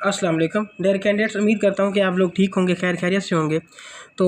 अस्सलाम वालेकुम dare candidates, उम्मीद करता हूँ कि आप लोग ठीक होंगे, खैर खैरियत से होंगे। तो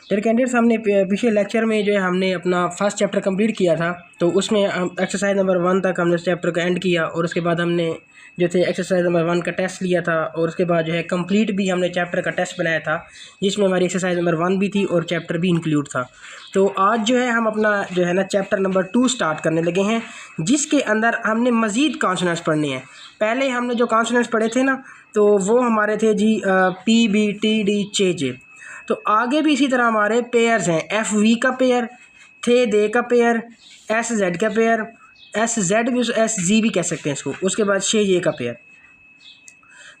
डेयर कैंडिडेट्स, हमने पिछले लेक्चर में जो है हमने अपना फर्स्ट चैप्टर कंप्लीट किया था। तो उसमें हम एक्सरसाइज नंबर 1 तक हमने उस चैप्टर को एंड किया और उसके बाद हमने जो थे एक्सरसाइज नंबर 1 का टेस्ट लिया था और उसके बाद जो है कंप्लीट भी हमने चैप्टर का टेस्ट बनाया था, जिसमें हमारी एक्सरसाइज नंबर 1 भी थी और चैप्टर भी इंक्लूड था। तो आज जो है हम अपना जो है ना चैप्टर नंबर 2 स्टार्ट करने लगे हैं, जिसके अंदर हमने मज़ीद कॉन्सोनेंट्स पढ़ने हैं। पहले हमने जो कॉन्सोनेंट्स पढ़े थे ना, तो वो हमारे थे G P B T D चे जे। तो आगे भी इसी तरह हमारे पेयर्स हैं, एफ वी का पेयर, थे दे का पेयर, एस जेड का पेयर, एस जेड भी एस जी भी कह सकते हैं इसको, उसके बाद शे ये का पेयर।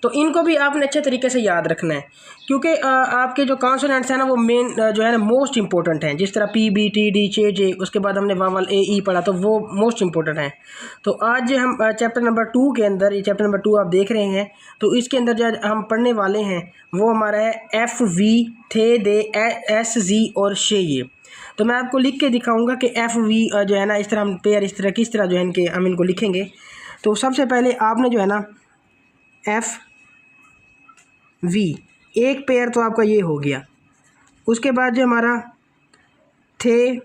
तो इनको भी आपने अच्छे तरीके से याद रखना है, क्योंकि आपके जो कॉन्सोनेंट्स हैं ना वो मेन जो है ना मोस्ट इंपॉर्टेंट हैं। जिस तरह पी बी टी डी चे जे, उसके बाद हमने वावल ए ई पढ़ा, तो वो मोस्ट इंपॉर्टेंट हैं। तो आज हम चैप्टर नंबर 2 के अंदर, ये चैप्टर नंबर 2 आप देख रहे हैं, तो इसके अंदर जो हम पढ़ने वाले हैं वो हमारा है एफ वी, थे दे, एस जी और शे ये। तो मैं आपको लिख के दिखाऊंगा कि एफ वी जो है ना इस तरह हम पेयर इस तरह किस तरह जो है इनके हम इनको लिखेंगे। तो सबसे पहले आपने जो है ना एफ वी, एक पेयर तो आपका ये हो गया। उसके बाद जो हमारा थे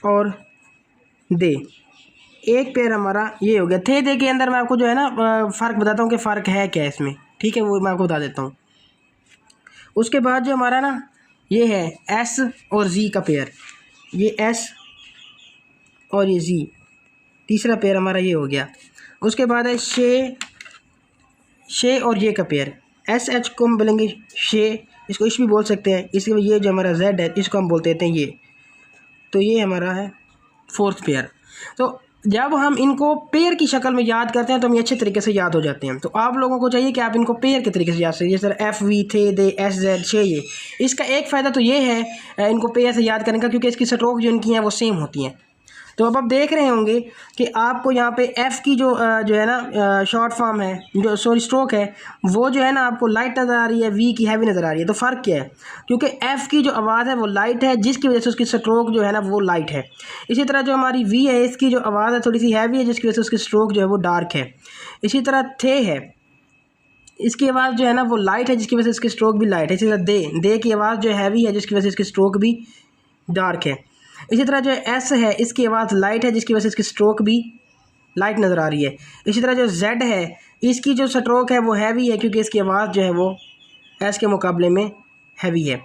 और दे, एक पेयर हमारा ये हो गया। थे दे के अंदर मैं आपको जो है ना फ़र्क बताता हूँ कि फ़र्क है क्या इसमें, ठीक है, वो मैं आपको बता देता हूँ। उसके बाद जो हमारा ना ये है एस और जी का पेयर, ये एस और ये जी, तीसरा पेयर हमारा ये हो गया। उसके बाद है शे और ये का पेयर, एस एच को हम बोलेंगे शे, इसको इश भी बोल सकते हैं। इसके ये जो हमारा जेड है इसको हम बोलते हैं ये। तो ये हमारा है फोर्थ पेयर। तो जब हम इनको पेयर की शक्ल में याद करते हैं तो हम ये अच्छे तरीके से याद हो जाते हैं। तो आप लोगों को चाहिए कि आप इनको पेयर के तरीके से याद करिए, जैसे एफ वी, थे दे, एस जेड, शे ये। इसका एक फ़ायदा तो ये है इनको पेयर से याद करने का, क्योंकि इसकी स्ट्रोक जो इनकी हैं वो सेम होती हैं। तो अब आप देख रहे होंगे कि आपको यहाँ पे एफ़ की जो है ना शॉर्ट फॉर्म है, जो सॉरी स्ट्रोक है, वो जो है ना आपको लाइट नज़र आ रही है, वी की हैवी नज़र आ रही है। तो फ़र्क क्या है? क्योंकि एफ़ की जो आवाज़ है वो लाइट है, जिसकी वजह से उसकी स्ट्रोक जो है ना वो लाइट है। इसी तरह जो हमारी वी है, इसकी जो आवाज़ है थोड़ी सी हैवी है, जिसकी वजह से उसकी स्ट्रोक जो है वो डार्क है। इसी तरह थे है, इसकी आवाज़ जो है ना वो लाइट है, जिसकी वजह से इसकी स्ट्रोक भी लाइट है। इसी तरह दे की आवाज़ जो हैवी है, जिसकी वजह से इसकी स्ट्रोक भी डार्क है। इसी तरह जो एस है, इसकी आवाज़ लाइट है, जिसकी वजह से इसकी स्ट्रोक भी लाइट नज़र आ रही है। इसी तरह जो जेड है, इसकी जो स्ट्रोक है वो हैवी है, क्योंकि इसकी आवाज़ जो है वो एस के मुकाबले में हैवी है।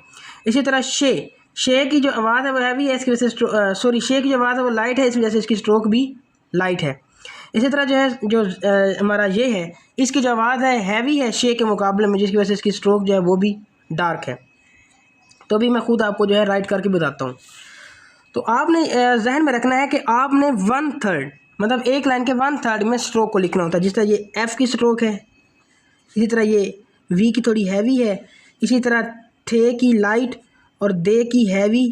इसी तरह शे की जो आवाज़ है वो हैवी है, इसकी वजह से शे की जो आवाज़ है वो लाइट है, इस वजह से इसकी स्ट्रोक भी लाइट है। इसी तरह जो है जो हमारा ये है, इसकी जो आवाज़ है हैवी है शे के मुकाबले में, जिसकी वजह से इसकी स्ट्रोक जो है वो भी डार्क है। तो अभी मैं खुद आपको जो है राइट करके बताता हूँ। तो आपने जहन में रखना है कि आपने 1/3 मतलब एक लाइन के 1/3 में स्ट्रोक को लिखना होता है। जिस तरह ये एफ़ की स्ट्रोक है, इसी तरह ये वी की थोड़ी हैवी है, इसी तरह थे की लाइट और दे की हैवी,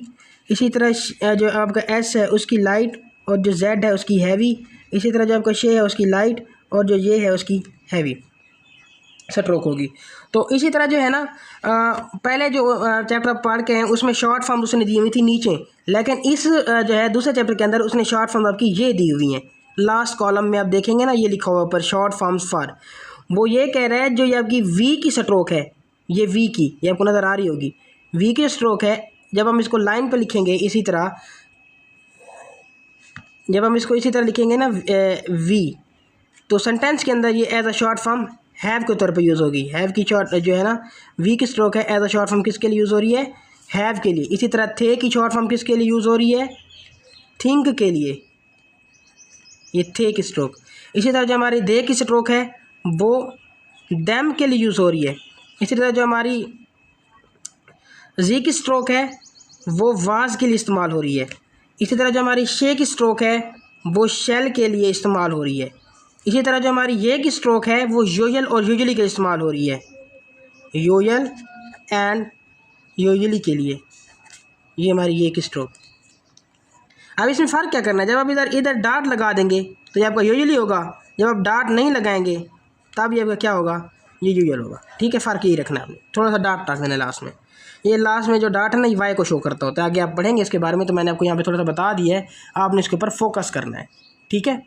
इसी तरह जो आपका एस है उसकी लाइट और जो जेड है उसकी हैवी, इसी तरह जो आपका शे है उसकी लाइट और जो ये है उसकी हैवी स्ट्रोक होगी। तो इसी तरह जो है ना पहले जो चैप्टर आप पढ़ के हैं उसमें शॉर्ट फॉर्म उसने दी हुई थी नीचे, लेकिन इस जो है दूसरे चैप्टर के अंदर उसने शॉर्ट फॉर्म आपकी ये दी हुई हैं। लास्ट कॉलम में आप देखेंगे ना ये लिखा हुआ ऊपर शॉर्ट फॉर्म्स फॉर, वो ये कह रहा है जो ये आपकी वी की स्ट्रोक है, ये वी की, ये आपको नज़र आ रही होगी, वी की स्ट्रोक है। जब हम इसको लाइन पर लिखेंगे इसी तरह, जब हम इसको इसी तरह लिखेंगे ना वी, तो सेंटेंस के अंदर ये as a short form have के तौर पे यूज़ होगी। हैव की शॉर्ट जो है ना वी की स्ट्रोक है, एज अ शॉर्ट फॉर्म किसके लिए यूज़ हो रही है? हैव के लिए। इसी तरह थे की शॉर्ट फॉर्म किसके लिए यूज़ हो रही है? थिंक के लिए, ये थे की स्ट्रोक। इसी तरह जो हमारी दे की स्ट्रोक है वो दैम के लिए यूज़ हो रही है। इसी तरह जो हमारी जी की स्ट्रोक है वो वाज के लिए इस्तेमाल हो रही है। इसी तरह जो हमारी शे की स्ट्रोक है वो शेल के लिए इस्तेमाल हो रही है। इसी तरह जो हमारी ये की स्ट्रोक है वो योयल और यूजुअली के लिए इस्तेमाल हो रही है, योयल एंड यूजुअली के लिए, ये हमारी ये की स्ट्रोक। अब इसमें फ़र्क क्या करना है? जब आप इधर डॉट लगा देंगे तो ये आपका यूजुअली होगा, जब आप डॉट नहीं लगाएंगे तब ये आपका क्या होगा? ये यूजुअल होगा। ठीक है, फ़र्क यही रखना है आपने। थोड़ा सा डॉट टाक देना लास्ट में, ये लास्ट में जो डॉट है ना ये वाई को शो करता होता है। आगे आप पढ़ेंगे इसके बारे में, तो मैंने आपको यहाँ पे थोड़ा सा बता दिया है, आपने इसके ऊपर फोकस करना है। ठीक है,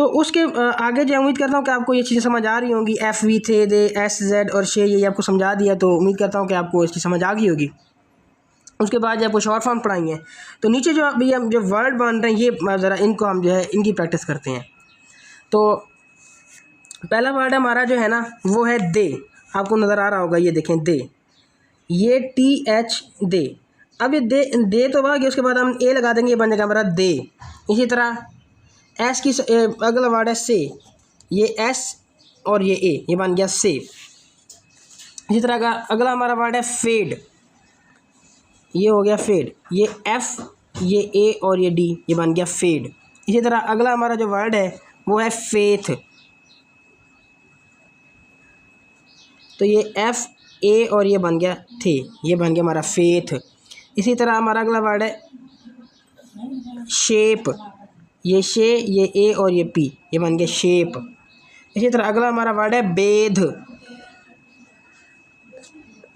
तो उसके आगे जो उम्मीद करता हूँ कि आपको ये चीज़ें समझ आ रही होंगी। एफ वी थे दे एस जेड और शे ये आपको समझा दिया, तो उम्मीद करता हूँ कि आपको इसकी समझ आ गई होगी। उसके बाद जब आपको शॉर्ट फॉर्म पढ़ाएंगे तो नीचे जो अभी हम जो वर्ड बन रहे हैं ये ज़रा इनको हम जो है इनकी प्रैक्टिस करते हैं। तो पहला वर्ड हमारा जो है ना वो है दे। आपको नज़र आ रहा होगा, ये देखें दे, ये TH दे। अब ये दे तो आ गया, उसके बाद हम ए लगा देंगे, ये बन जाएगा हमारा दे। इसी तरह एस की अगला वर्ड है से, ये एस और ये ए, ये बन गया से। इसी तरह का अगला हमारा वर्ड है फेड, ये हो गया फेड, ये एफ, ये ए और ये डी, ये बन गया फेड। इसी तरह अगला हमारा जो वर्ड है वो है फेथ, तो ये एफ ए और ये बन गया थे, ये बन गया हमारा फेथ। इसी तरह हमारा अगला वर्ड है शेप, ये शे, ये ए और ये पी, ये बन गया शेप। इसी तरह अगला हमारा वर्ड है बेध,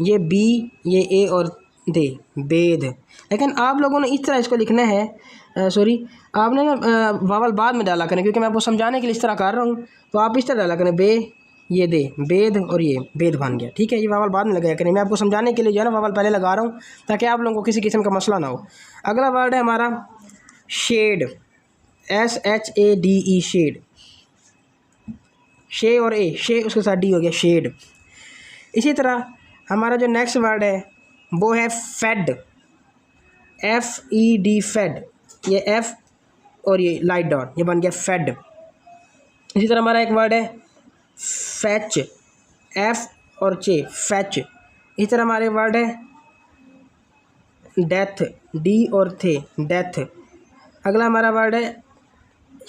ये बी, ये ए और दे, बेध। लेकिन आप लोगों ने इस तरह इसको लिखना है, सॉरी आपने ना वावल बाद में डाला करें, क्योंकि मैं आपको समझाने के लिए इस तरह कर रहा हूँ। तो आप इस तरह डाला करें, बे, ये दे, बेद और ये बेद बन गया, ठीक है। ये वावल बाद में लगाया करें, मैं आपको समझाने के लिए जो है ना वावल पहले लगा रहा हूँ ताकि आप लोगों को किसी किस्म का मसला ना हो। अगला वर्ड है हमारा शेड, SHADE शेड, शे और ए, शे उसके साथ डी हो गया शेड। इसी तरह हमारा जो नेक्स्ट वर्ड है वो है फेड, FED फेड, ये एफ और ये लाइट डॉट, ये बन गया फेड। इसी तरह हमारा एक वर्ड है फैच, एफ और चे, फैच। इसी तरह हमारे वर्ड है डेथ, डी और थे, डेथ। अगला हमारा वर्ड है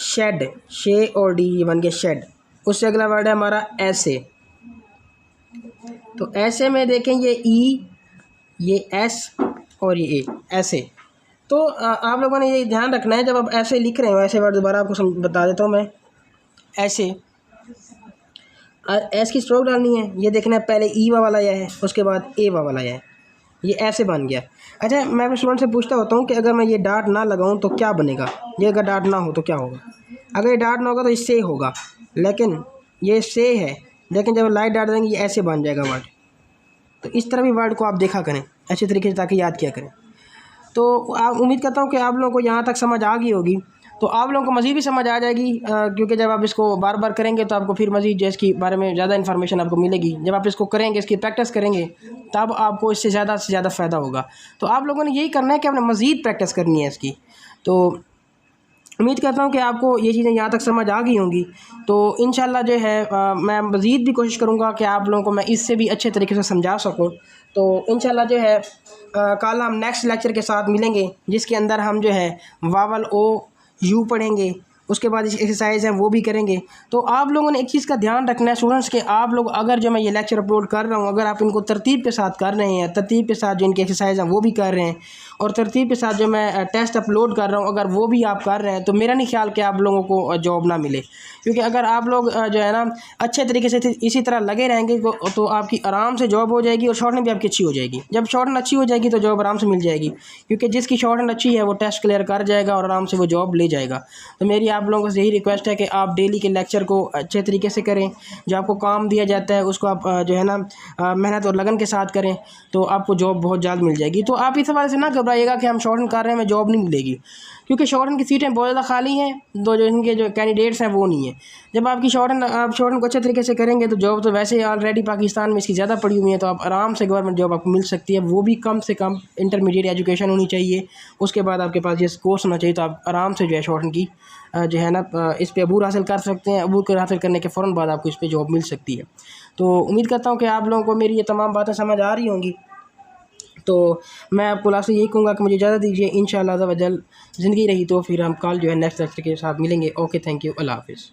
शेड, शे और डी, ये बन गया शेड। उससे अगला वर्ड है हमारा ऐसे, तो ऐसे में देखें ये ई, ये एस और ये ए, ऐसे। तो आप लोगों ने ये ध्यान रखना है जब आप ऐसे लिख रहे हो, ऐसे वर्ड दोबारा आपको बता देता हूँ मैं। ऐसे एस की स्ट्रोक डालनी है, ये देखना है पहले ई वाला आया है, उसके बाद ए वाला आया है, ये ऐसे बन गया। अच्छा, मैं अपने स्टूडेंट से पूछता होता हूँ कि अगर मैं ये डाट ना लगाऊँ तो क्या बनेगा, ये अगर डाट ना हो तो क्या होगा। अगर ये डाट ना होगा तो ये से होगा, लेकिन ये से है, लेकिन जब लाइट डाट देंगे ये ऐसे बन जाएगा वर्ड। तो इस तरह भी वर्ड को आप देखा करें अच्छे तरीके से ताकि याद किया करें। तो आप उम्मीद करता हूँ कि आप लोगों को यहाँ तक समझ आ गई होगी। तो आप लोगों को मज़ीद भी समझ आ जाएगी, क्योंकि जब आप इसको बार बार करेंगे तो आपको फिर मज़ीद जो इसके बारे में ज़्यादा इन्फॉर्मेशन आपको मिलेगी। जब आप इसको करेंगे, इसकी प्रैक्टिस करेंगे, तब आपको इससे ज़्यादा फ़ायदा होगा। तो आप लोगों ने यही करना है कि आपने मज़ीद प्रैक्टिस करनी है इसकी। तो उम्मीद करता हूँ कि आपको ये चीज़ें यहाँ तक समझ आ गई होंगी। तो इंशाल्लाह जो है मैं मज़ीद भी कोशिश करूँगा कि आप लोगों को मैं इससे भी अच्छे तरीके से समझा सकूँ। तो इंशाल्लाह जो है कल हम नेक्स्ट लेक्चर के साथ मिलेंगे, जिसके अंदर हम जो है वावल ओ यू पढ़ेंगे, उसके बाद एक्सरसाइज है वो भी करेंगे। तो आप लोगों ने एक चीज़ का ध्यान रखना है स्टूडेंट्स के, आप लोग अगर जो मैं ये लेक्चर अपलोड कर रहा हूँ, अगर आप इनको तरतीब के साथ कर रहे हैं, तरतीब के साथ जो इनकी एक्सरसाइज हैं वो भी कर रहे हैं, और तरतीब के साथ जो मैं टेस्ट अपलोड कर रहा हूँ अगर वो भी आप कर रहे हैं, तो मेरा नहीं ख्याल कि आप लोगों को जॉब ना मिले। क्योंकि अगर आप लोग जो है ना अच्छे तरीके से इसी तरह लगे रहेंगे तो आपकी आराम से जॉब हो जाएगी, और शॉर्टहैंड भी आपकी अच्छी हो जाएगी। जब शॉर्टहैंड अच्छी हो जाएगी तो जॉब आराम से मिल जाएगी, क्योंकि जिसकी शॉर्टहैंड अच्छी है वो टेस्ट क्लियर कर जाएगा और आराम से वो जॉब ले जाएगा। तो मेरी आप लोगों से यही रिक्वेस्ट है कि आप डेली के लेक्चर को अच्छे तरीके से करें, जो आपको काम दिया जाता है उसको आप जो है ना मेहनत और लगन के साथ करें, तो आपको जॉब बहुत जल्द मिल जाएगी। तो आप इस हवाले से ना घबराइएगा कि हम शॉर्टहैंड कर रहे हैं, हमें जॉब नहीं मिलेगी, क्योंकि शॉर्टहैंड की सीटें बहुत ज़्यादा खाली हैं, जो इनके जो कैंडिडेट्स हैं वो नहीं है। जब आपकी आप शॉर्टहैंड को अच्छे तरीके से करेंगे तो जॉब तो वैसे ऑलरेडी पाकिस्तान में इसकी ज़्यादा पड़ी हुई है, तो आप आराम से गवर्नमेंट जॉब आपको मिल सकती है। वो भी कम से कम इंटरमीडिएट एजुकेशन होनी चाहिए, उसके बाद आपके पास ये कोर्स होना चाहिए, तो आप आराम से जो है शॉर्टहैंड की जो है ना इस पर अबूर हासिल कर सकते हैं। अबूर हासिल करने के फ़ौरन बाद आपको इस पर जॉब मिल सकती है। तो उम्मीद करता हूँ कि आप लोगों को मेरी ये तमाम बातें समझ आ रही होंगी। तो मैं आपको लास्ट में यही कहूँगा कि मुझे इजाज़त दीजिए। इंशाअल्लाह ज़िंदगी रही तो फिर हम कल जो है नेक्स्ट लेक्चर के साथ मिलेंगे। ओके, थैंक यू, अल्लाह हाफ़िज़।